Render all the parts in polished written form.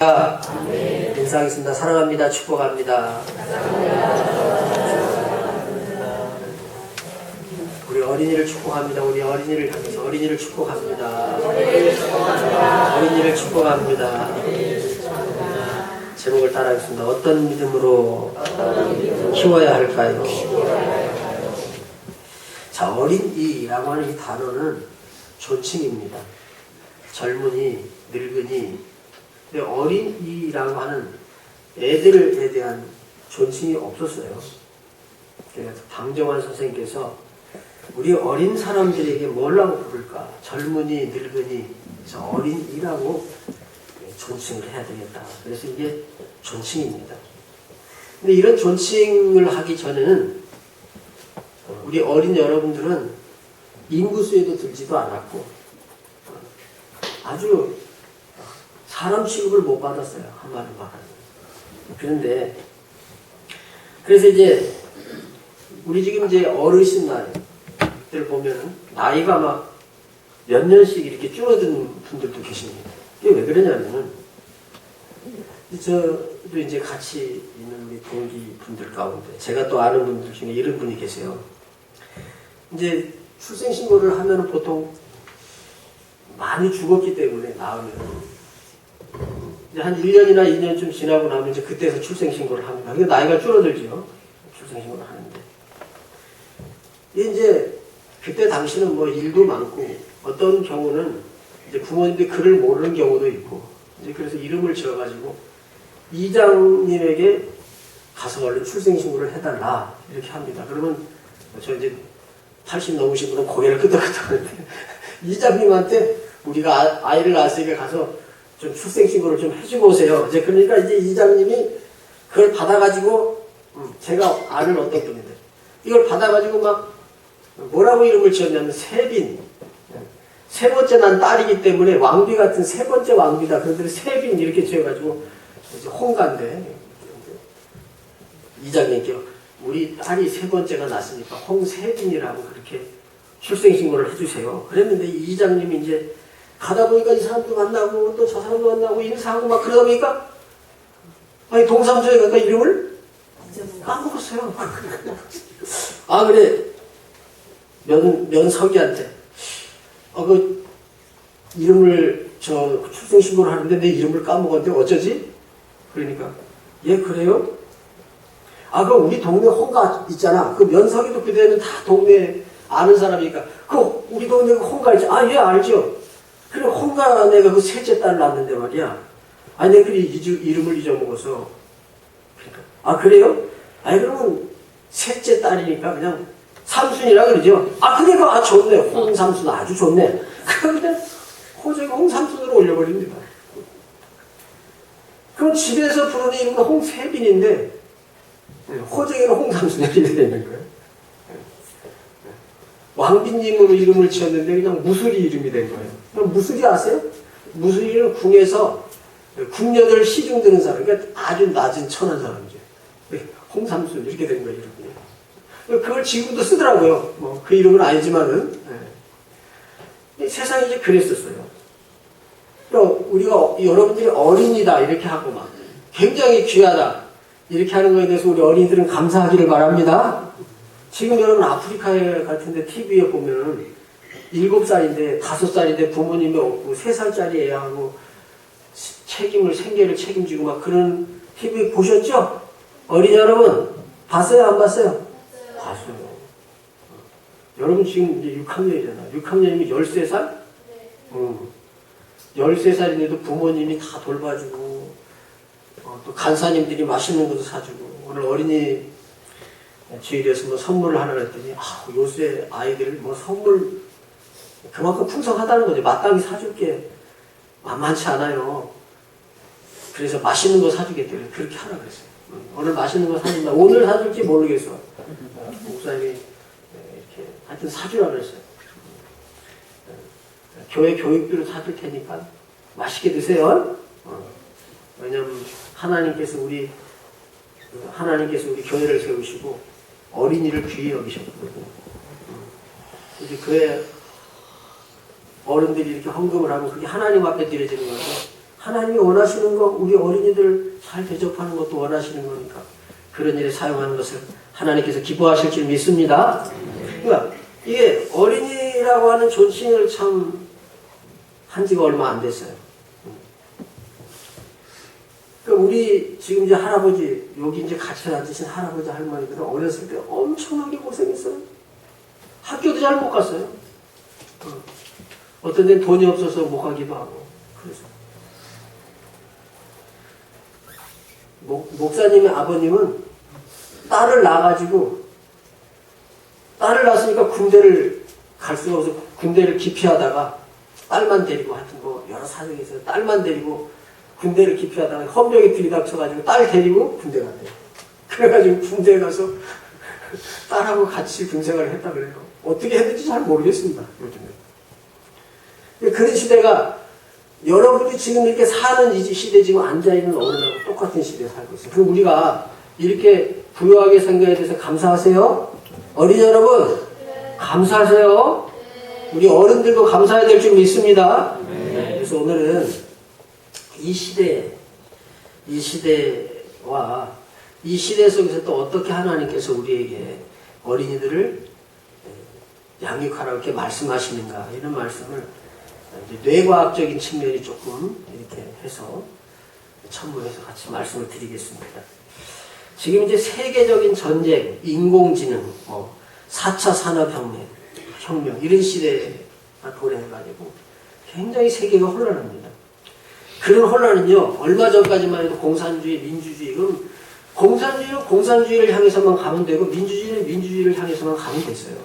인사하겠습니다. 사랑합니다. 축복합니다. 우리 어린이를 축복합니다. 우리 어린이를 향해서 어린이를 축복합니다. 어린이를 축복합니다. 제목을 따라하겠습니다. 어떤 믿음으로 키워야 할까요? 자, 어린이라고 하는 이 단어는 존칭입니다. 젊은이, 늙은이. 근데 어린이라고 하는 애들에 대한 존칭이 없었어요. 그래서 방정환 선생님께서 우리 어린 사람들에게 뭐라고 부를까? 젊은이, 늙은이, 그래서 어린이라고 존칭을 해야 되겠다. 그래서 이게 존칭입니다. 근데 이런 존칭을 하기 전에는 우리 어린 여러분들은 인구수에도 들지도 않았고 아주 사람 취급을 못 받았어요. 한마디로 말하면. 그런데 그래서 이제 우리 지금 이제 어르신 나이들 보면은 나이가 막 몇 년씩 이렇게 줄어드는 분들도 계십니다. 이게 왜 그러냐면은 저도 이제 같이 있는 우리 동기 분들 가운데 제가 또 아는 분들 중에 이런 분이 계세요. 이제 출생신고를 하면은 보통 많이 죽었기 때문에 나오면 이제 한 1년이나 2년쯤 지나고 나면 이제 그때서 출생신고를 합니다. 그게 나이가 줄어들죠. 출생신고를 하는데. 이제 그때 당시는 뭐 일도 많고 어떤 경우는 이제 부모님들이 글을 모르는 경우도 있고 이제 그래서 이름을 지어가지고 이장님에게 가서 얼른 출생신고를 해달라 이렇게 합니다. 그러면 저 이제 80 넘으신 분은 고개를 끄덕끄덕하는데 이장님한테 우리가 아이를 낳았으니까 가서 좀 출생신고를 좀 해주고 오세요. 이제 그러니까 이제 이장님이 그걸 받아가지고 제가 아는 어떤 분인데 이걸 받아가지고 막 뭐라고 이름을 지었냐면 세빈. 세 번째 난 딸이기 때문에 왕비 같은 세 번째 왕비다. 그런데 세빈 이렇게 지어가지고 이제 홍가인데 이장님께 우리 딸이 세 번째가 났으니까 홍세빈이라고 그렇게 출생신고를 해주세요. 그랬는데 이장님이 이제 가다 보니까 이 사람도 만나고 또 저 사람도 만나고 인사하고 막 그러다 보니까 아니 동사무소에 가니까 이름을 까먹었어요. 아 그래 면석이한테 그 이름을 저 출생신고를 하는데 내 이름을 까먹었는데 어쩌지? 그러니까 그래요? 그럼 우리 동네 홍가 있잖아. 그 면석이도 그대는 다 동네 아는 사람이니까 그 우리 동네 그 홍가 있지? 알죠. 그래 홍가 내가 그 셋째 딸 낳았는데 말이야. 내가 그 이름을 잊어먹어서. 그러니까 그래요? 그러면 셋째 딸이니까 그냥 삼순이라 그러죠. 그러니까 좋네. 홍삼순 아주 좋네. 그런데 호적이 홍삼순으로 올려버립니다. 그럼 집에서 부르는 이름은 홍세빈인데 호적에는 홍삼순이 이렇게 되는 거예요. 왕비님으로 이름을 지었는데 그냥 무술이 이름이 된 거예요. 그럼 무술이 아세요? 무술이는 궁에서 궁녀들 시중 드는 사람, 그러니까 아주 낮은 천한 사람이죠. 홍삼순 이렇게 된 거예요. 이름이. 그걸 지금도 쓰더라고요. 그 이름은 아니지만은 세상이 이제 그랬었어요. 우리가 여러분들이 어린이다 이렇게 하고 막 굉장히 귀하다 이렇게 하는 거에 대해서 우리 어린이들은 감사하기를 바랍니다. 지금 여러분 아프리카에 같은데 TV에 보면은 7살인데 5살인데 부모님이 없고 3살짜리 애하고 생계를 책임지고 막 그런 TV 보셨죠? 어린이 여러분 봤어요? 안 봤어요? 봤어요. 여러분 지금 이제 6학년이잖아. 6학년이면 13살? 네. 13살인데도 부모님이 다 돌봐주고 또 간사님들이 맛있는 것도 사주고 오늘 어린이 주일에서 뭐 선물을 하나 했더니 요새 아이들 뭐 선물 그만큼 풍성하다는 거죠. 마땅히 사줄 게 만만치 않아요. 그래서 맛있는 거 사주겠대요. 그렇게 하라 그랬어요. 오늘 맛있는 거 사준다. 오늘 사줄지 모르겠어. 목사님이 이렇게 하여튼 사주라 그랬어요. 교회 교육비로 사줄 테니까 맛있게 드세요. 왜냐하면 하나님께서 우리 교회를 세우시고 어린이를 귀히 여기셨거든요. 이제 교회 어른들이 이렇게 헌금을 하면 그게 하나님 앞에 드려지는 거라서 하나님이 원하시는 거, 우리 어린이들 잘 대접하는 것도 원하시는 거니까 그런 일에 사용하는 것을 하나님께서 기뻐하실 줄 믿습니다. 그러니까 이게 어린이라고 하는 존칭을 참 한 지가 얼마 안 됐어요. 그러니까 우리 지금 이제 할아버지, 여기 이제 같이 앉으신 할아버지 할머니들은 어렸을 때 엄청나게 고생했어요. 학교도 잘 못 갔어요. 어떤 데는 돈이 없어서 못 가기도 하고. 그래서 목사님의 아버님은 딸을 낳아가지고, 딸을 낳았으니까 군대를 갈 수가 없어서 군대를 기피하다가 딸만 데리고, 하여튼 뭐 여러 사정이 있어요. 딸만 데리고 군대를 기피하다가 헌병이 들이닥쳐가지고 딸 데리고 군대 갔대요. 그래가지고 군대에 가서 딸하고 같이 군생활을 했다 그래요. 어떻게 했는지 잘 모르겠습니다. 요즘에. 그런 시대가 여러분이 지금 이렇게 사는 이 시대, 지금 앉아있는 어른하고 똑같은 시대에 살고 있어요. 그럼 우리가 이렇게 부유하게 산 거에 대해서 감사하세요? 어린이 여러분, 감사하세요? 우리 어른들도 감사해야 될 줄 믿습니다. 그래서 오늘은 이 시대, 이 시대와 이 시대 속에서 또 어떻게 하나님께서 우리에게 어린이들을 양육하라고 이렇게 말씀하시는가, 이런 말씀을 뇌과학적인 측면이 조금 이렇게 해서 첨부해서 같이 말씀을 드리겠습니다. 지금 이제 세계적인 전쟁, 인공지능, 4차 산업혁명, 이런 시대가 도래해가지고 굉장히 세계가 혼란합니다. 그런 혼란은요, 얼마 전까지만 해도 공산주의, 민주주의, 그럼 공산주의는 공산주의를 향해서만 가면 되고 민주주의는 민주주의를 향해서만 가면 됐어요.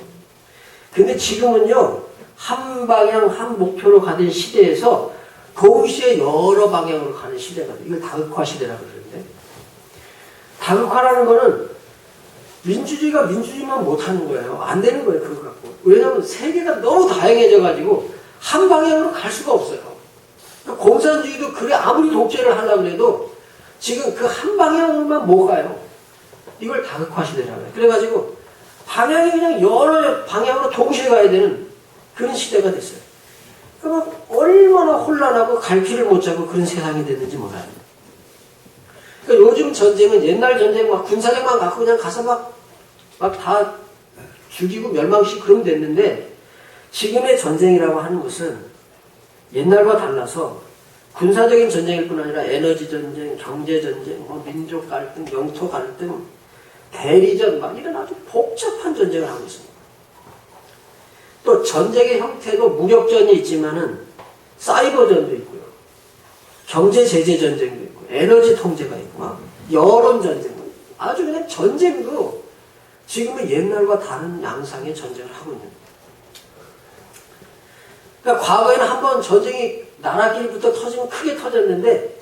근데 지금은요, 한 방향, 한 목표로 가는 시대에서 동시에 여러 방향으로 가는 시대가 돼요. 이걸 다극화 시대라고 그러는데, 다극화라는 거는 민주주의가 민주주의만 못하는 거예요. 안 되는 거예요, 그거 갖고. 왜냐하면 세계가 너무 다양해져가지고 한 방향으로 갈 수가 없어요. 공산주의도 그래, 아무리 독재를 하려고 해도 지금 그 한 방향으로만 못 가요. 이걸 다극화 시대라고 해요. 그래가지고 방향이 그냥 여러 방향으로 동시에 가야 되는 그런 시대가 됐어요. 그러면 얼마나 혼란하고 갈 길을 못 잡고 그런 세상이 됐는지 몰라요. 그러니까 요즘 전쟁은 옛날 전쟁 막 군사력만 갖고 그냥 가서 막 다 죽이고 멸망시키고 그러면 됐는데, 지금의 전쟁이라고 하는 것은 옛날과 달라서 군사적인 전쟁일 뿐 아니라 에너지 전쟁, 경제 전쟁, 민족 갈등, 영토 갈등, 대리전, 막 이런 아주 복잡한 전쟁을 하고 있습니다. 또 전쟁의 형태도 무력전이 있지만은 사이버전도 있고요, 경제 제재 전쟁도 있고, 에너지 통제가 있고, 여론 전쟁, 아주 그냥 전쟁도 지금은 옛날과 다른 양상의 전쟁을 하고 있는 거예요. 그러니까 과거에는 한번 전쟁이 나라끼리부터 터지면 크게 터졌는데,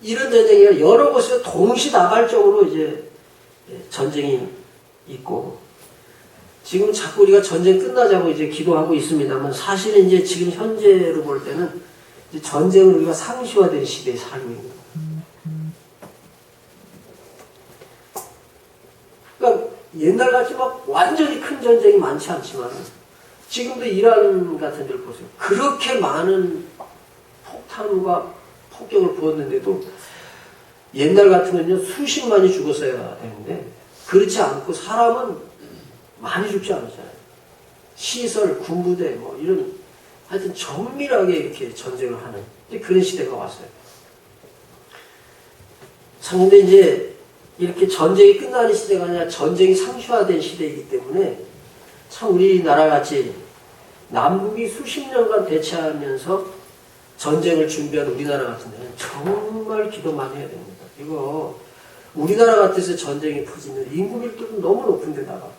이런 전쟁이 여러 곳에서 동시다발적으로 이제 전쟁이 있고, 지금 자꾸 우리가 전쟁 끝나자고 이제 기도하고 있습니다만, 사실은 이제 지금 현재로 볼 때는 이제 전쟁을 우리가 상시화된 시대에 살고 있는 거예요. 그러니까 옛날같이 막 완전히 큰 전쟁이 많지 않지만, 지금도 이란 같은 데를 보세요. 그렇게 많은 폭탄과 폭격을 부었는데도 옛날 같으면요, 수십만이 죽었어야 되는데, 그렇지 않고 사람은 많이 죽지 않았잖아요. 시설, 군부대, 이런, 하여튼 정밀하게 이렇게 전쟁을 하는 그런 시대가 왔어요. 참, 근데 이제 이렇게 전쟁이 끝나는 시대가 아니라 전쟁이 상시화된 시대이기 때문에, 참 우리나라 같이 남북이 수십 년간 대치하면서 전쟁을 준비한 우리나라 같은 데는 정말 기도 많이 해야 됩니다. 이거 우리나라 같아서 전쟁이 터지면 인구 밀도도 너무 높은 데다가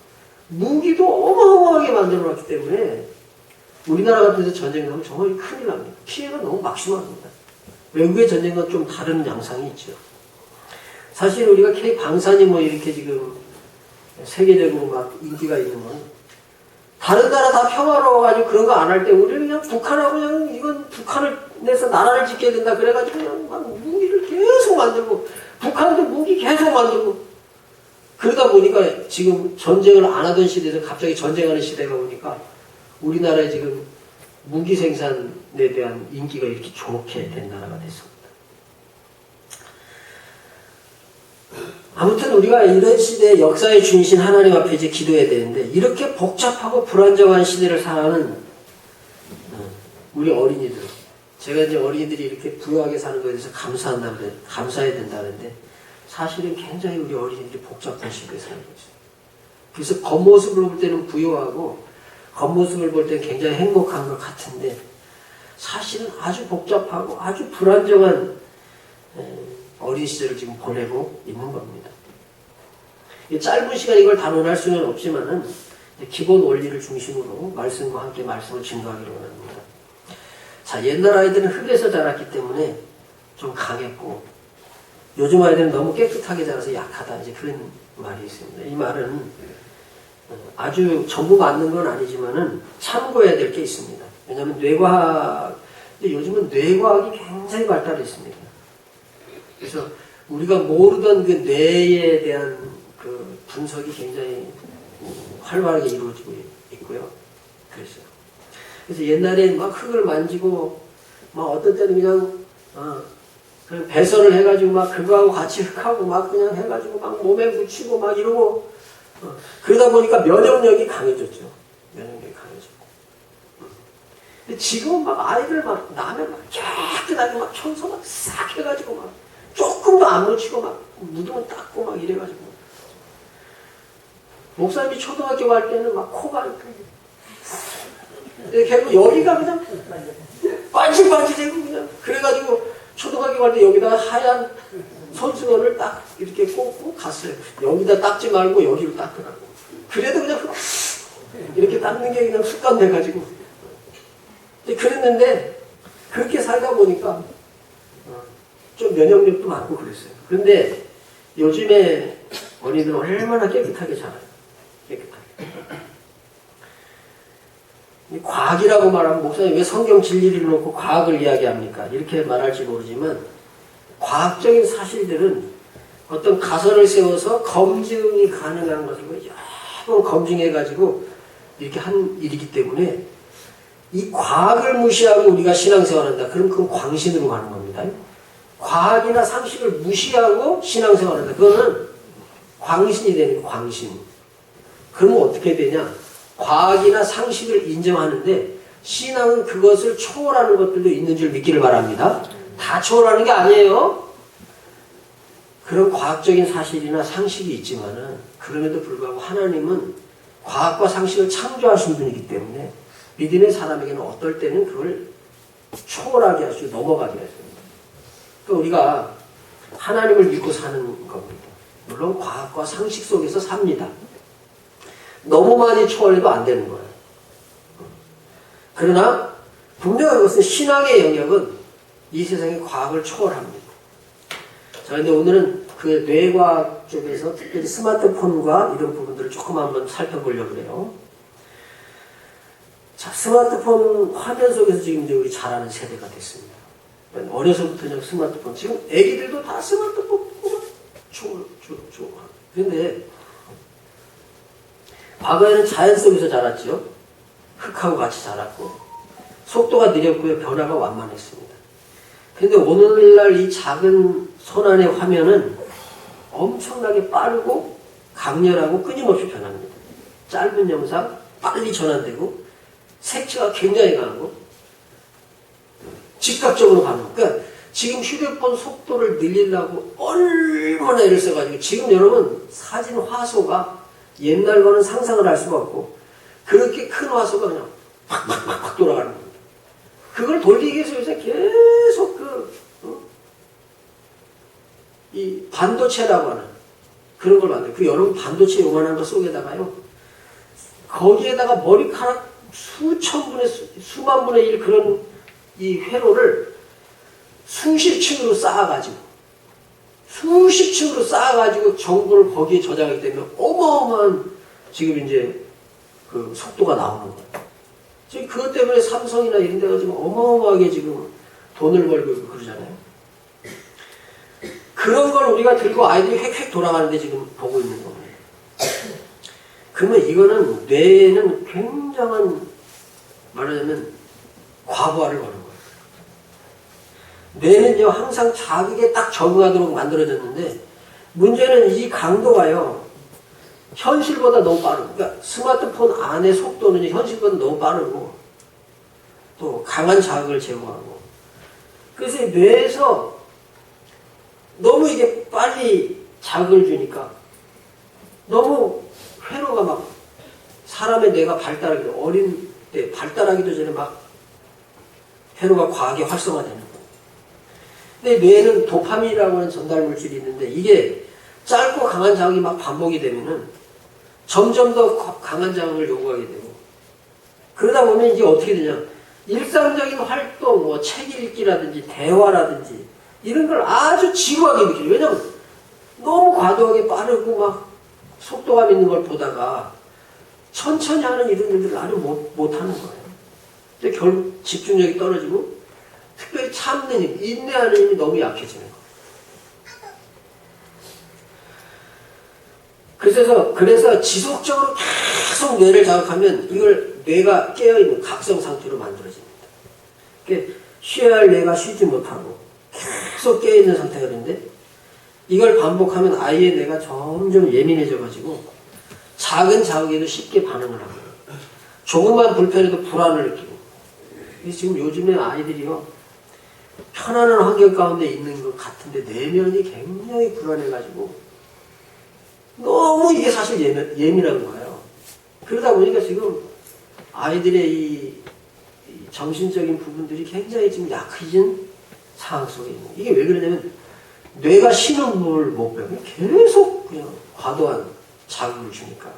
무기도 어마어마하게 만들어놨기 때문에 우리나라 같은 데서 전쟁이 나면 정말 큰일 납니다. 피해가 너무 막심합니다. 외국의 전쟁과 좀 다른 양상이 있죠. 사실 우리가 K방산이 이렇게 지금 세계적으로 막 인기가 있는 건, 다른 나라 다 평화로워가지고 그런 거 안 할 때 우리는 그냥 북한하고 그냥 이건 북한을 내서 나라를 짓게 된다 그래가지고 그냥 막 무기를 계속 만들고, 북한도 무기 계속 만들고, 그러다 보니까 지금 전쟁을 안 하던 시대에서 갑자기 전쟁하는 시대가 오니까 우리나라에 지금 무기 생산에 대한 인기가 이렇게 좋게 된 나라가 됐습니다. 아무튼 우리가 이런 시대에 역사의 중심 하나님 앞에 이제 기도해야 되는데 이렇게 복잡하고 불안정한 시대를 살아가는 우리 어린이들, 제가 이제 어린이들이 이렇게 부유하게 사는 것에 대해서 감사해야 된다는데 사실은 굉장히 우리 어린이들이 복잡한 시대에 살고 있어요. 그래서 겉모습으로 볼 때는 부유하고 겉모습을 볼 때는 굉장히 행복한 것 같은데 사실은 아주 복잡하고 아주 불안정한 어린 시절을 지금 보내고 있는 겁니다. 짧은 시간 이걸 다 논할 수는 없지만은 기본 원리를 중심으로 말씀과 함께 말씀을 증거하기로 원합니다. 자, 옛날 아이들은 흙에서 자랐기 때문에 좀 강했고 요즘 아이들은 너무 깨끗하게 자라서 약하다. 이제 그런 말이 있습니다. 이 말은 아주 전부 맞는 건 아니지만은 참고해야 될 게 있습니다. 왜냐하면 뇌과학, 근데 요즘은 뇌과학이 굉장히 발달했습니다. 그래서 우리가 모르던 그 뇌에 대한 그 분석이 굉장히 활발하게 이루어지고 있고요. 그래서 옛날에 막 흙을 만지고 막 어떤 때는 그냥 배설을 해가지고 막 그거하고 같이 흙하고 막 그냥 해가지고 막 몸에 묻히고 막 이러고 그러다 보니까 면역력이 강해졌죠. 면역력이 강해졌고. 근데 지금은 막 아이들 막 나면 막 깨끗하게 막 청소 막 싹 해가지고 막 조금도 안 묻히고 막 묻으면 닦고 막 이래가지고. 목사님이 초등학교 갈 때는 막 코가 결국 여기가 그냥 반질반질되고 그냥 그래가지고 초등학교 갈 때 여기다 하얀 손수건을 딱 이렇게 꽂고 갔어요. 여기다 닦지 말고 여기로 닦으라고. 그래도 그냥 이렇게 닦는 게 그냥 습관 돼가지고. 그랬는데 그렇게 살다 보니까 좀 면역력도 많고 그랬어요. 그런데 요즘에 어린이들은 얼마나 깨끗하게 자라요. 깨끗하게. 이 과학이라고 말하면 목사님 왜 성경 진리를 놓고 과학을 이야기합니까? 이렇게 말할지 모르지만 과학적인 사실들은 어떤 가설을 세워서 검증이 가능한 것을 여러 번 검증해가지고 이렇게 한 일이기 때문에 이 과학을 무시하고 우리가 신앙생활한다. 그럼 그건 광신으로 가는 겁니다. 과학이나 상식을 무시하고 신앙생활한다. 그거는 광신이 되는 거예요. 광신. 그러면 어떻게 되냐? 과학이나 상식을 인정하는데 신앙은 그것을 초월하는 것들도 있는 줄 믿기를 바랍니다. 다 초월하는 게 아니에요. 그런 과학적인 사실이나 상식이 있지만은 그럼에도 불구하고 하나님은 과학과 상식을 창조하신 분이기 때문에 믿음의 사람에게는 어떨 때는 그걸 초월하게 하시고 넘어가게 하십니다. 그러니까 우리가 하나님을 믿고 사는 겁니다. 물론 과학과 상식 속에서 삽니다. 너무 많이 초월해도 안 되는 거예요. 그러나 분명한 것은 신앙의 영역은 이 세상의 과학을 초월합니다. 자, 근데 오늘은 그 뇌과학 쪽에서 특별히 스마트폰과 이런 부분들을 조금 한번 살펴보려고 해요. 자, 스마트폰 화면 속에서 지금 이제 우리 자라는 세대가 됐습니다. 어려서부터 그냥 스마트폰. 지금 애기들도 다 스마트폰 그런데 과거에는 자연 속에서 자랐죠. 흙하고 같이 자랐고 속도가 느렸고요. 변화가 완만했습니다. 그런데 오늘날 이 작은 손안의 화면은 엄청나게 빠르고 강렬하고 끊임없이 변합니다. 짧은 영상 빨리 전환되고 색채가 굉장히 강하고 즉각적으로 반응. 그러니까 지금 휴대폰 속도를 늘리려고 얼마나 애를 써가지고 지금 여러분 사진 화소가 옛날과는 상상을 할 수가 없고 그렇게 큰 화소가 그냥 팍팍팍팍 돌아가는 겁니다. 그걸 돌리기 위해서 요새 계속 이 반도체라고 하는 그런 걸 만들어요. 그 여러분 반도체 요만한 거 속에다가요. 거기에다가 머리카락 수만 분의 1 그런 이 회로를 수십 층으로 쌓아가지고 정보를 거기에 저장하기 때문에 어마어마한 지금 이제 그 속도가 나오는 거예요. 지금 그것 때문에 삼성이나 이런 데가 지금 어마어마하게 지금 돈을 벌고 있고 그러잖아요. 그런 걸 우리가 들고 아이들이 획획 돌아가는데 지금 보고 있는 겁니다. 그러면 이거는 뇌에는 굉장한 말하자면 과부하를 거는 거예요. 뇌는요 항상 자극에 딱 적응하도록 만들어졌는데 문제는 이 강도가요, 현실보다 너무 빠르고, 그러니까 스마트폰 안의 속도는 현실보다 너무 빠르고, 또 강한 자극을 제공하고, 그래서 뇌에서 너무 이게 빨리 자극을 주니까 너무 회로가 막 사람의 뇌가 발달하기도, 어린 때 발달하기도 전에 막 회로가 과하게 활성화되는 거예요. 근데 뇌에는 도파민이라고 하는 전달 물질이 있는데 이게 짧고 강한 자극이 막 반복이 되면은 점점 더 강한 자극을 요구하게 되고, 그러다 보면 이게 어떻게 되냐, 일상적인 활동, 뭐 책 읽기라든지 대화라든지 이런 걸 아주 지루하게 느껴요. 왜냐면 너무 과도하게 빠르고 막 속도감 있는 걸 보다가 천천히 하는 이런 일들을 아주 못하는 거예요. 근데 결국 집중력이 떨어지고 특별히 참는 힘, 인내하는 힘이 너무 약해지는 거예요. 그래서 지속적으로 계속 뇌를 자극하면 이걸 뇌가 깨어있는 각성 상태로 만들어집니다. 쉬어야 할 뇌가 쉬지 못하고 계속 깨어있는 상태가 되는데, 이걸 반복하면 아이의 뇌가 점점 예민해져가지고 작은 자극에도 쉽게 반응을 하고, 조금만 불편해도 불안을 느끼고. 그래서 지금 요즘에 아이들이요, 편안한 환경 가운데 있는 것 같은데 내면이 굉장히 불안해가지고 너무 이게 사실 예민한 거예요. 그러다 보니까 지금 아이들의 이 정신적인 부분들이 굉장히 지금 약해진 상황 속에 있는 거예요. 이게 왜 그러냐면 뇌가 쉬는 법을 못 배우고 계속 그냥 과도한 자극을 주니까.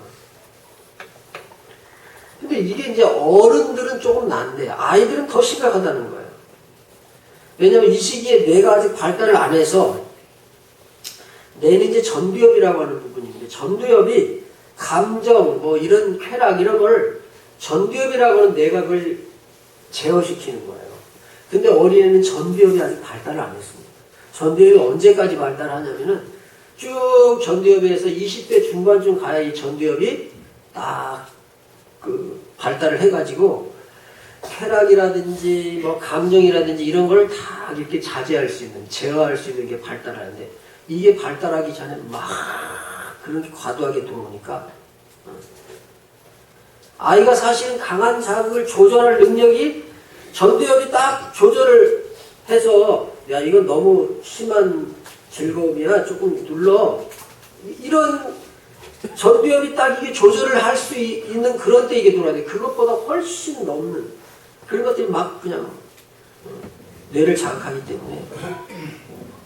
근데 이게 이제 어른들은 조금 난데 아이들은 더 심각하다는 거예요. 왜냐면 이 시기에 뇌가 아직 발달을 안 해서, 뇌는 이제 전두엽이라고 하는 부분인데, 전두엽이 감정, 뭐 이런 쾌락 이런 걸 전두엽이라고 하는 뇌가 그걸 제어시키는 거예요. 근데 어린애는 전두엽이 아직 발달을 안 했습니다. 전두엽이 언제까지 발달하냐면은 쭉 전두엽에서 20대 중반쯤 가야 이 전두엽이 딱 발달을 해가지고 쾌락이라든지 뭐 감정이라든지 이런 걸 다 이렇게 자제할 수 있는, 제어할 수 있는 게 발달하는데, 이게 발달하기 전에 막 그렇게 과도하게 들어오니까 아이가 사실은 강한 자극을 조절할 능력이, 전두엽이 딱 조절을 해서 야 이건 너무 심한 즐거움이야 조금 눌러, 이런 전두엽이 딱 이게 조절을 할 수 있는 그런 때 이게 돌아야 돼. 그것보다 훨씬 넘는 그런 것들이 막 그냥 뇌를 자극하기 때문에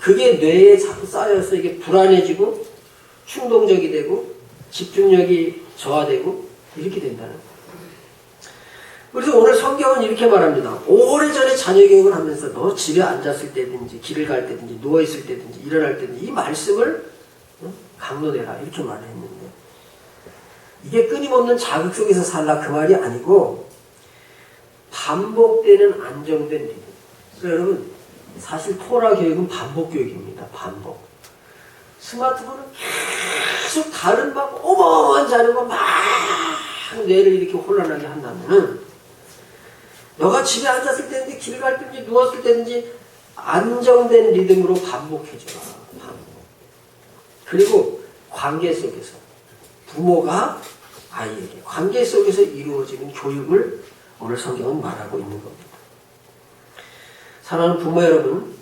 그게 뇌에 자꾸 쌓여서 이게 불안해지고 충동적이 되고 집중력이 저하되고 이렇게 된다는 거예요. 그래서 오늘 성경은 이렇게 말합니다. 오래전에 자녀 교육을 하면서 너 집에 앉았을 때든지 길을 갈 때든지 누워있을 때든지 일어날 때든지 이 말씀을 강론해라 이렇게 말을 했는데, 이게 끊임없는 자극 속에서 살라 그 말이 아니고 반복되는 안정된 리듬. 그러니까 여러분 사실 토라 교육은 반복 교육입니다. 반복. 스마트폰은 계속 다른 막 어마어마한 자료가 막 뇌를 이렇게 혼란하게 한다면은, 너가 집에 앉았을 때든지 길 갈 때든지 누웠을 때든지 안정된 리듬으로 반복해줘라. 반복. 그리고 관계 속에서 부모가 아이에게 관계 속에서 이루어지는 교육을 오늘 성경은 말하고 있는 겁니다. 사랑하는 부모 여러분,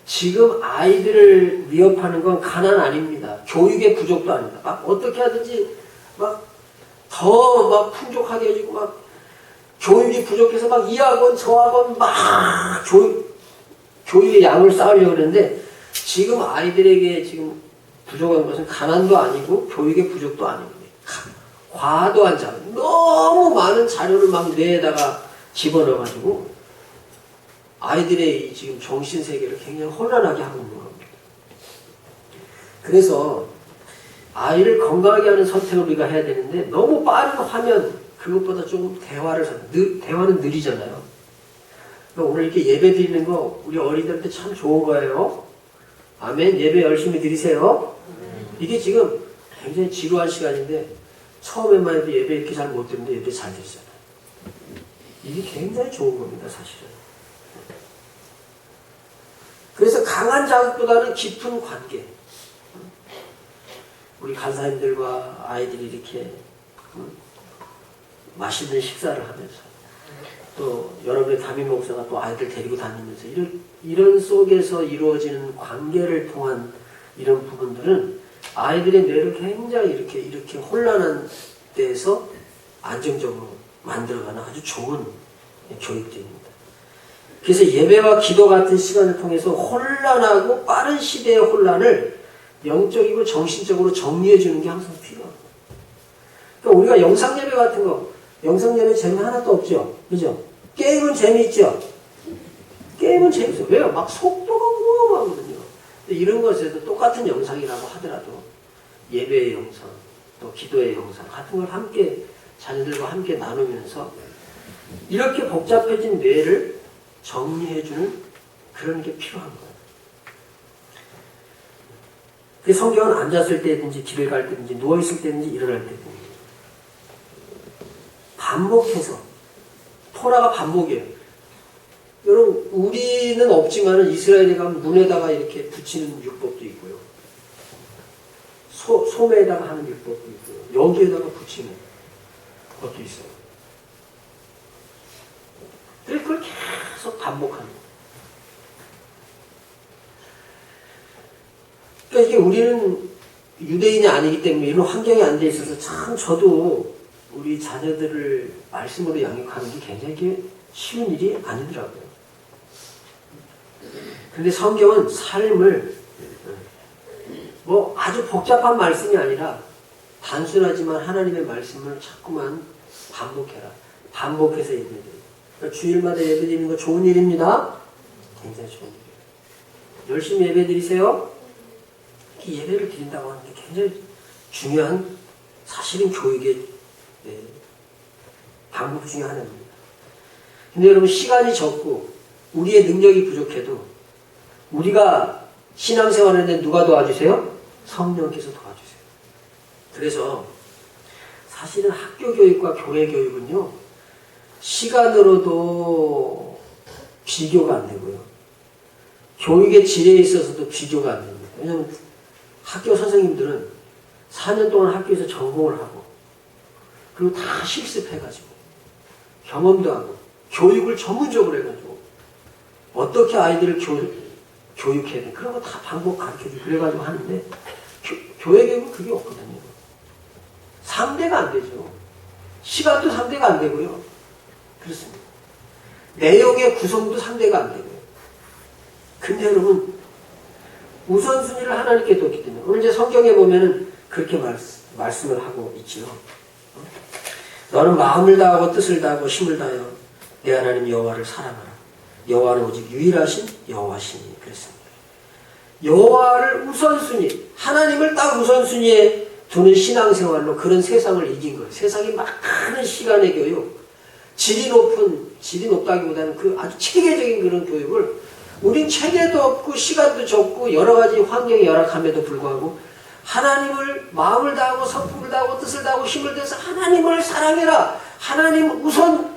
지금 아이들을 위협하는 건 가난 아닙니다. 교육의 부족도 아닙니다. 막 어떻게 하든지 막 더 막 풍족하게 해주고 막 교육이 부족해서 막 이 학원 저 학원 막 교육의 양을 쌓으려고 그러는데, 지금 아이들에게 지금 부족한 것은 가난도 아니고 교육의 부족도 아닙니다. 과도한 자료, 너무 많은 자료를 막 뇌에다가 집어넣어가지고 아이들의 지금 정신세계를 굉장히 혼란하게 하고 있는 겁니다. 그래서 아이를 건강하게 하는 선택을 우리가 해야 되는데, 너무 빠른 화면, 그것보다 조금 대화는 느리잖아요. 그러니까 오늘 이렇게 예배 드리는 거 우리 어린이들한테 참 좋은 거예요. 아멘. 예배 열심히 드리세요. 이게 지금 굉장히 지루한 시간인데 처음에만 해도 예배 이렇게 잘 못 드는데 예배 잘 드리잖아요. 이게 굉장히 좋은 겁니다, 사실은. 그래서 강한 자극보다는 깊은 관계, 우리 간사님들과 아이들이 이렇게 맛있는 식사를 하면서 또 여러분의 담임 목사가 또 아이들 데리고 다니면서 이런 속에서 이루어지는 관계를 통한 이런 부분들은 아이들의 뇌를 굉장히 이렇게 혼란한 데에서 안정적으로 만들어가는 아주 좋은 교육들입니다. 그래서 예배와 기도 같은 시간을 통해서 혼란하고 빠른 시대의 혼란을 영적이고 정신적으로 정리해 주는 게 항상 필요합니다. 그러니까 우리가 영상 예배 같은 거, 영상 예배 재미 하나도 없죠. 그죠? 게임은 재미있죠? 게임은 재밌어요. 왜요? 막 속도가 우아하거든요. 이런 것에도 똑같은 영상이라고 하더라도 예배의 영상, 또 기도의 영상 같은 걸 함께 자녀들과 함께 나누면서 이렇게 복잡해진 뇌를 정리해주는 그런 게 필요한 거예요. 그 성경은 앉았을 때든지 길을 갈 때든지 누워있을 때든지 일어날 때든지 반복해서 토라가 반복이에요. 여러분 우리는 없지만 이스라엘에 가면 문에다가 이렇게 붙이는 율법도 있고요. 소매에다가 하는 율법도 있고요. 여기에다가 붙이는 것도 있어요. 그래서 그걸 계속 반복하는 거예요. 그러니까 이게 우리는 유대인이 아니기 때문에 이런 환경이 안 돼 있어서 참 저도 우리 자녀들을 말씀으로 양육하는 게 굉장히 쉬운 일이 아니더라고요. 그런데 성경은 삶을 뭐 아주 복잡한 말씀이 아니라 단순하지만 하나님의 말씀을 자꾸만 반복해라. 반복해서 예배드려요. 그러니까 주일마다 예배드리는 거 좋은 일입니다. 굉장히 좋은 일이에요. 열심히 예배드리세요. 이렇게 예배를 드린다고 하는 게 굉장히 중요한 사실은 교육의 방법 중에 하나입니다. 근데 여러분 시간이 적고 우리의 능력이 부족해도 우리가 신앙생활하는데 누가 도와주세요? 성령께서 도와주세요. 그래서 사실은 학교 교육과 교회 교육은요 시간으로도 비교가 안 되고요 교육의 질에 있어서도 비교가 안 됩니다. 왜냐하면 학교 선생님들은 4년 동안 학교에서 전공을 하고 그리고 다 실습해가지고 경험도 하고 교육을 전문적으로 해가지고 어떻게 아이들을 교육해야 돼 그런 거 다 방법 가르쳐주고 그래가지고 하는데 교회 교육은 그게 없거든요. 상대가 안 되죠. 시간도 상대가 안 되고요. 그렇습니다. 내용의 구성도 상대가 안 되고요. 근데 여러분 우선순위를 하나님께 뒀기 때문에 오늘 이제 성경에 보면은 그렇게 말씀을 하고 있지요. 너는 마음을 다하고 뜻을 다하고 힘을 다하여 내 하나님 여호와를 사랑하라. 여호와는 오직 유일하신 여호와시니 그랬습니다. 여호와를 우선순위, 하나님을 딱 우선순위에 두는 신앙생활로 그런 세상을 이긴 거예요. 세상이 많은 시간의 교육, 질이 높다기보다는 그 아주 체계적인 그런 교육을 우린 체계도 없고 시간도 적고 여러 가지 환경이 열악함에도 불구하고 하나님을 마음을 다하고 성품을 다하고 뜻을 다하고 힘을 다해서 하나님을 사랑해라. 하나님 우선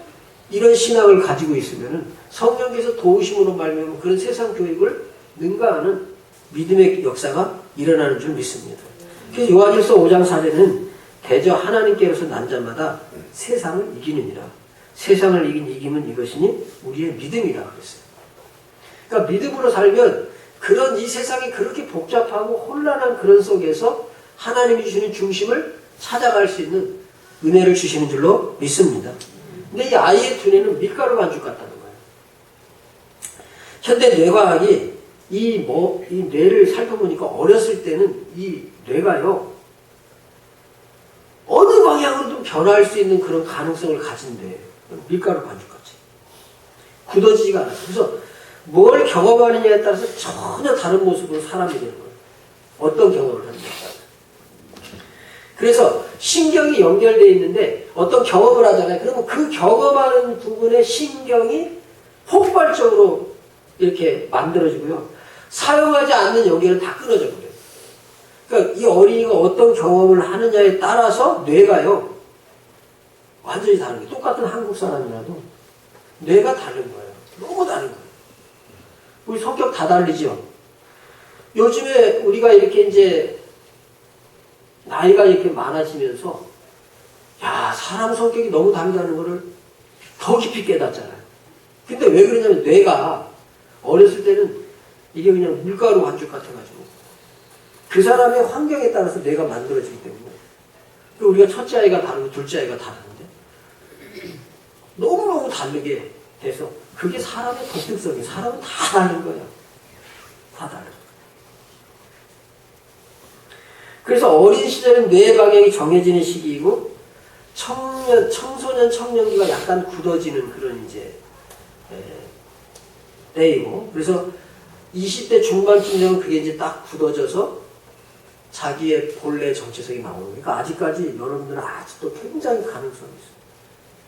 이런 신앙을 가지고 있으면 성령께서 도우심으로 말미암아 그런 세상 교육을 능가하는 믿음의 역사가 일어나는 줄 믿습니다. 그래서 요한일서 5장 4절에는 대저 하나님께로서 난 자마다 세상을 이기느니라. 세상을 이긴 이김은 이것이니 우리의 믿음이라 그랬어요. 그러니까 믿음으로 살면 그런 이 세상이 그렇게 복잡하고 혼란한 그런 속에서 하나님이 주시는 중심을 찾아갈 수 있는 은혜를 주시는 줄로 믿습니다. 근데 이 아이의 두뇌는 밀가루 반죽 같다는 거예요. 현대 뇌과학이 이 뇌를 살펴보니까 어렸을 때는 이 뇌가요 어느 방향으로든 변화할 수 있는 그런 가능성을 가진 뇌예요. 밀가루 반죽같이 굳어지지가 않아요. 그래서 뭘 경험하느냐에 따라서 전혀 다른 모습으로 사람이 되는 거예요. 어떤 경험을 하느냐에 따라서. 그래서 신경이 연결되어 있는데 어떤 경험을 하잖아요. 그러면 그 경험하는 부분의 신경이 폭발적으로 이렇게 만들어지고요. 사용하지 않는 연결은 다 끊어져 버려요. 그러니까 이 어린이가 어떤 경험을 하느냐에 따라서 뇌가요. 완전히 다른 거예요. 똑같은 한국 사람이라도 뇌가 다른 거예요. 너무 다른 거예요. 우리 성격 다 다르죠. 요즘에 우리가 이렇게 이제 나이가 이렇게 많아지면서 야, 사람 성격이 너무 다르다는 거를 더 깊이 깨닫잖아요. 근데 왜 그러냐면 뇌가 어렸을 때는 이게 그냥 물가루 한 줄 같아가지고 그 사람의 환경에 따라서 뇌가 만들어지기 때문에 우리가 첫째 아이가 다르고 둘째 아이가 다른데 너무너무 다르게 돼서 그게 사람의 독특성이 사람은 다 다른 거예요. 다 다른. 그래서 어린 시절은 뇌 방향이 정해지는 시기이고 청소년, 청년기가 약간 굳어지는 그런 이제 때이고 그래서 20대 중반쯤 되면 그게 이제 딱 굳어져서 자기의 본래 정체성이 나오는 거예요. 그러니까 아직까지 여러분들은 아직도 굉장히 가능성이 있어요.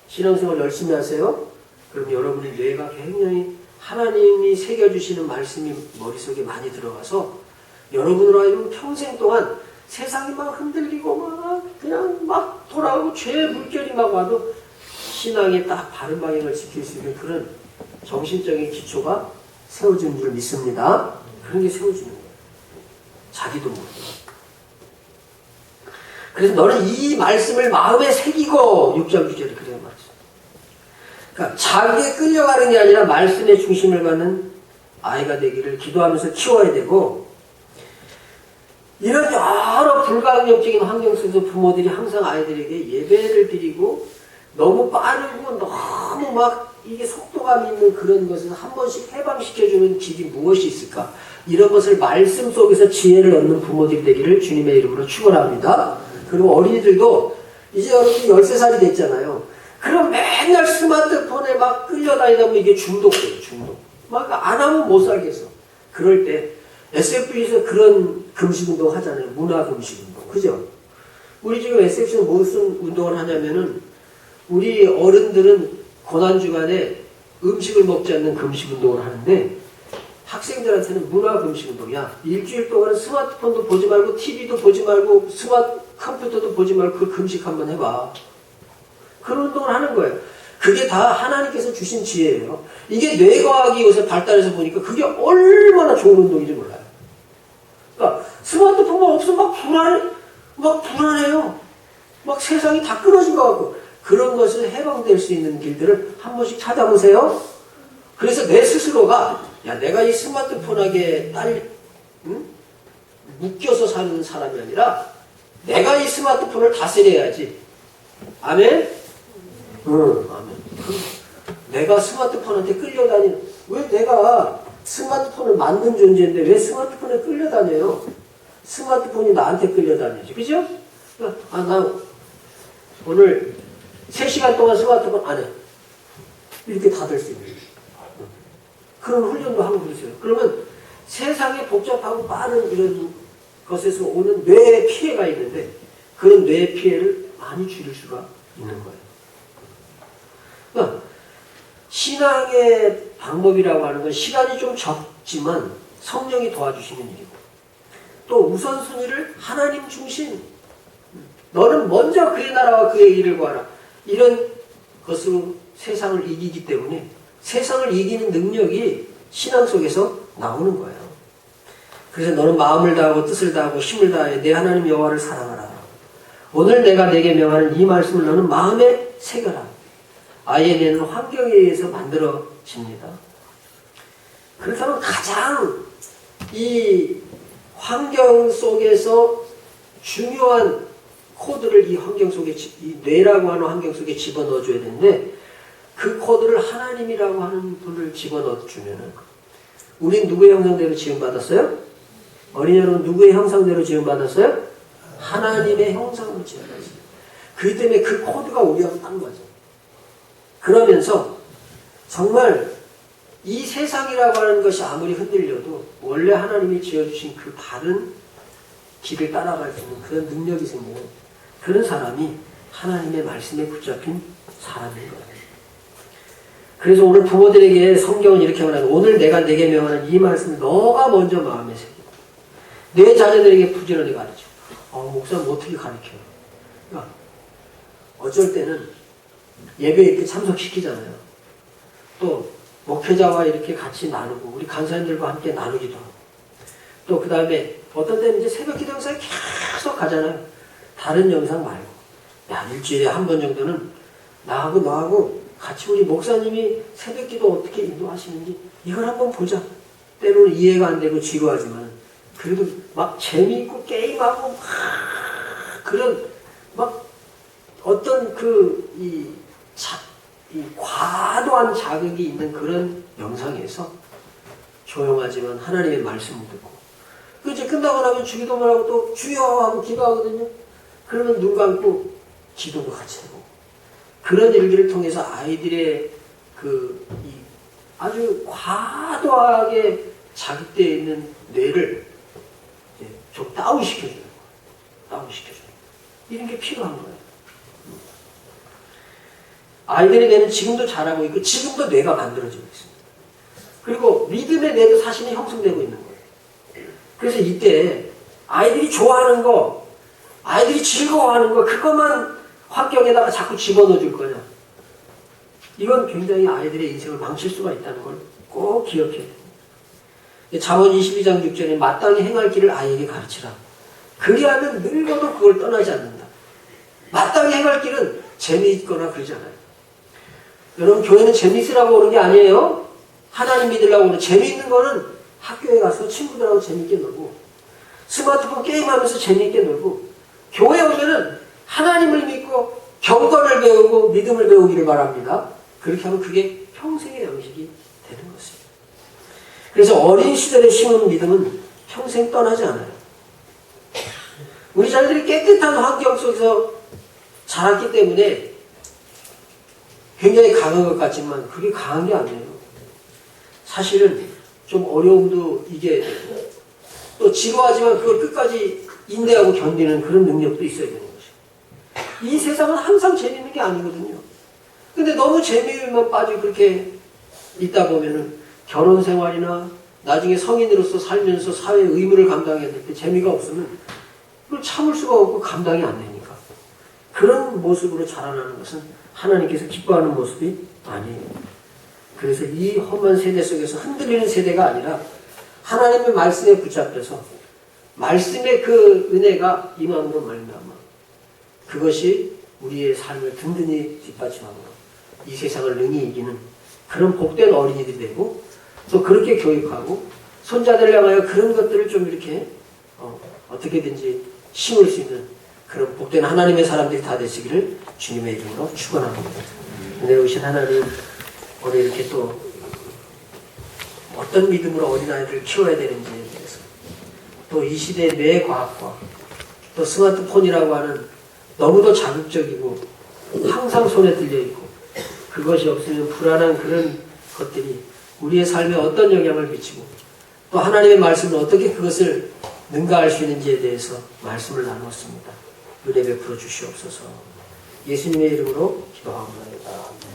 신앙생활 열심히 하세요. 그럼 여러분의 뇌가 굉장히 하나님이 새겨주시는 말씀이 머릿속에 많이 들어가서 여러분으로 하여금 평생 동안 세상이 막 흔들리고 막 그냥 막 돌아가고 죄의 물결이 막 와도 신앙의 딱 바른 방향을 지킬 수 있는 그런 정신적인 기초가 세워지는 줄 믿습니다. 그런 게 세워지는 거예요. 자기도 모르고. 그래서 너는 이 말씀을 마음에 새기고 6장 9절에 그래요 말씀. 그러니까 자기에 끌려가는 게 아니라 말씀의 중심을 받는 아이가 되기를 기도하면서 키워야 되고 이런 여러 불가항력적인 환경 속에서 부모들이 항상 아이들에게 예배를 드리고 너무 빠르고 너무 막 이게 속도감 있는 그런 것을 한 번씩 해방시켜주는 길이 무엇이 있을까? 이런 것을 말씀 속에서 지혜를 얻는 부모들이 되기를 주님의 이름으로 축원합니다. 그리고 어린이들도 이제 여러분이 13살이 됐잖아요. 그럼 맨날 스마트폰에 막 끌려다니다 보면 이게 중독돼요. 중독. 막 안 하면 못 살겠어. 그럴 때 SF에서 그런 금식운동 하잖아요. 문화금식운동. 그죠? 우리 지금 SF에서는 무슨 운동을 하냐면은 우리 어른들은 고난주간에 음식을 먹지 않는 금식운동을 하는데 학생들한테는 문화금식운동이야. 일주일 동안 스마트폰도 보지 말고 TV도 보지 말고 컴퓨터도 보지 말고 그 금식 한번 해봐. 그런 운동을 하는 거예요. 그게 다 하나님께서 주신 지혜예요. 이게 뇌과학이 요새 발달해서 보니까 그게 얼마나 좋은 운동인지 몰라요. 그러니까 스마트폰만 없으면 막 불안해요. 막 세상이 다 끊어진 것 같고 그런 것을 해방될 수 있는 길들을 한 번씩 찾아보세요. 그래서 내 스스로가 야 내가 이 스마트폰하게 묶여서 사는 사람이 아니라 내가 이 스마트폰을 다스려야지. 아멘? 아멘. 내가 스마트폰한테 끌려다니는 왜 내가 스마트폰을 만든 존재인데 왜 스마트폰에 끌려다녀요? 스마트폰이 나한테 끌려다니지. 그죠? 나 오늘 3시간 동안 스마트폰 안 해. 이렇게 닫을 수 있는 그런 훈련도 하고 그러세요. 그러면 세상에 복잡하고 빠른 이런 것에서 오는 뇌의 피해가 있는데 그런 뇌의 피해를 많이 줄일 수가 있는 거예요. 그러니까 신앙의 방법이라고 하는 건 시간이 좀 적지만 성령이 도와주시는 일이고 또 우선순위를 하나님 중심 너는 먼저 그의 나라와 그의 일을 구하라 이런 것으로 세상을 이기기 때문에 세상을 이기는 능력이 신앙 속에서 나오는 거예요. 그래서 너는 마음을 다하고 뜻을 다하고 힘을 다해 내 하나님 여호와를 사랑하라. 오늘 내가 내게 명하는 이 말씀을 너는 마음에 새겨라. 아이의 뇌는 환경에 의해서 만들어집니다. 그렇다면 가장 이 환경 속에서 중요한 코드를 이 환경 속에, 이 뇌라고 하는 환경 속에 집어넣어줘야 되는데 그 코드를 하나님이라고 하는 분을 집어넣어주면은 우린 누구의 형상대로 지음받았어요? 어린이 여러분 누구의 형상대로 지음받았어요? 하나님의 형상으로 지음받았어요. 그렇기 때문에 그 코드가 우리하고 딴 거죠. 그러면서 정말 이 세상이라고 하는 것이 아무리 흔들려도 원래 하나님이 지어주신 그 바른 길을 따라갈 수 있는 그런 능력이 생기는 그런 사람이 하나님의 말씀에 붙잡힌 사람인 거예요. 그래서 오늘 부모들에게 성경은 이렇게 말하는 오늘 내가 내게 명하는 이 말씀을 너가 먼저 마음에 새기고 내 자녀들에게 부지런히 가르쳐. 목사님 어떻게 가르쳐요? 그러니까 어쩔 때는 예배에 이렇게 참석시키잖아요. 또 목회자와 이렇게 같이 나누고 우리 간사님들과 함께 나누기도 하고 또 그 다음에 어떤 때는 이제 새벽 기도 행사에 계속 가잖아요. 다른 영상 말고, 야, 일주일에 한 번 정도는 나하고 너하고 같이 우리 목사님이 새벽기도 어떻게 인도하시는지 이걸 한번 보자. 때로는 이해가 안 되고 지루하지만 그래도 막 재미있고 게임하고 막 그런 막 어떤 이 과도한 자극이 있는 그런 영상에서 조용하지만 하나님의 말씀을 듣고, 그 이제 끝나고 나면 주기도문 하고 또 주여 하고 기도하거든요. 그러면 눈 감고 기도도 같이 해보고, 그런 일들을 통해서 아이들의 이 아주 과도하게 자극되어 있는 뇌를 이제 좀 다운시켜주는 거예요. 다운시켜주는 거예요. 이런 게 필요한 거예요. 아이들의 뇌는 지금도 자라고 있고 지금도 뇌가 만들어지고 있습니다. 그리고 믿음의 뇌도 사실은 형성되고 있는 거예요. 그래서 이때 아이들이 좋아하는 거, 아이들이 즐거워하는 거, 그것만 환경에다가 자꾸 집어넣어 줄 거냐. 이건 굉장히 아이들의 인생을 망칠 수가 있다는 걸 꼭 기억해야 됩니다. 잠언 22장 6절에 마땅히 행할 길을 아이에게 가르치라. 그리하면 늙어도 그걸 떠나지 않는다. 마땅히 행할 길은 재미있거나 그러지 않아요. 여러분, 교회는 재미있으라고 오는 게 아니에요. 하나님 믿으려고 오는. 재미있는 거는 학교에 가서 친구들하고 재미있게 놀고, 스마트폰 게임하면서 재미있게 놀고, 교회 오면은 하나님을 믿고 경건을 배우고 믿음을 배우기를 바랍니다. 그렇게 하면 그게 평생의 양식이 되는 것입니다. 그래서 어린 시절에 심은 믿음은 평생 떠나지 않아요. 우리 자녀들이 깨끗한 환경 속에서 자랐기 때문에 굉장히 강한 것 같지만 그게 강한 게 아니에요. 사실은 좀 어려움도 이게 또 지루하지만 그걸 끝까지 인내하고 견디는 그런 능력도 있어야 되는 것이에요. 이 세상은 항상 재미있는 게 아니거든요. 근데 너무 재미만 빠지고 그렇게 있다 보면은 결혼 생활이나 나중에 성인으로서 살면서 사회 의무를 감당해야 될 때 재미가 없으면 그걸 참을 수가 없고 감당이 안 되니까. 그런 모습으로 자라나는 것은 하나님께서 기뻐하는 모습이 아니에요. 그래서 이 험한 세대 속에서 흔들리는 세대가 아니라 하나님의 말씀에 붙잡혀서 말씀의 그 은혜가 임함으로 말미암아 그것이 우리의 삶을 든든히 뒷받침하고 이 세상을 능히 이기는 그런 복된 어린이들이 되고, 또 그렇게 교육하고 손자들을 향하여 그런 것들을 좀 이렇게 어떻게든지 심을 수 있는 그런 복된 하나님의 사람들이 다 되시기를 주님의 이름으로 축원합니다. 은혜로우신 하나님, 오늘 이렇게 또 어떤 믿음으로 어린아이들을 키워야 되는지에 대해서, 또 이 시대의 뇌과학과 또 스마트폰이라고 하는 너무도 자극적이고 항상 손에 들려있고 그것이 없으면 불안한 그런 것들이 우리의 삶에 어떤 영향을 미치고 또 하나님의 말씀을 어떻게 그것을 능가할 수 있는지에 대해서 말씀을 나누었습니다. 은혜 베풀어 주시옵소서. 예수님의 이름으로 기도합니다.